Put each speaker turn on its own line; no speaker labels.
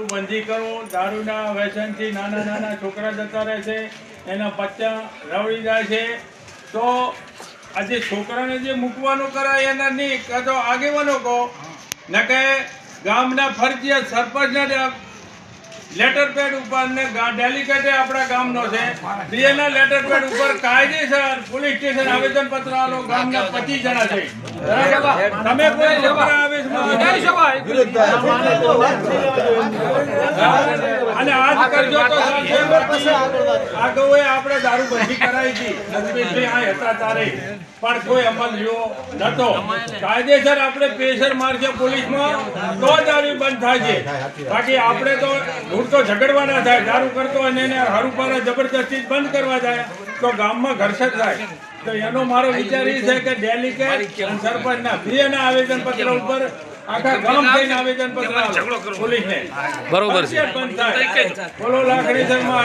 બંધી કરવું, દારૂના વ્યસનથી નાના નાના છોકરા જતા રહે છે, એના બચ્ચા રવડી જાય છે. તો આજે છોકરાને જે મૂકવાનું કરાય એના નહીં, કાં તો આગેવાનો કહો ને કે ગામના ફરજિયાત સરપંચના લેટર પેડ ઉપર ને ડેલિગેટ આપણા ગામનો છે, બીજાના લેટર પેડ ઉપર કાયદેસર પોલીસ સ્ટેશન આવેદન પત્ર આલો. ગામના 25 જણા છે, તમે કોઈ છોકરા અને આજ કરજો તો આગળ આપણે દારૂ બંધી કરાવી હતી, નજમેશભાઈ આ હતા તારે, પણ કોઈ અમલ રહ્યો નતો. કાયદેસર આપણે પ્રેશર મારશે પોલીસમાં તો દારૂ બંધ થાય છે, બાકી આપણે તો તો ઝઘડવાના થાય. દારૂ કરતો અને એને હરુપારા જબરદસ્તી બંધ કરવા જાય તો ગામમાં ઘર્ષણ થાય. તો એનો મારો વિચાર એ છે કે ડેલિગેટ સરપંચના બીજાના આવેદન પત્ર ઉપર આખા ગામ થઈને આવેદન પત્ર પોલીસને
બરોબર છે.
બંધ થાય. બોલો લાખણી શર્મા.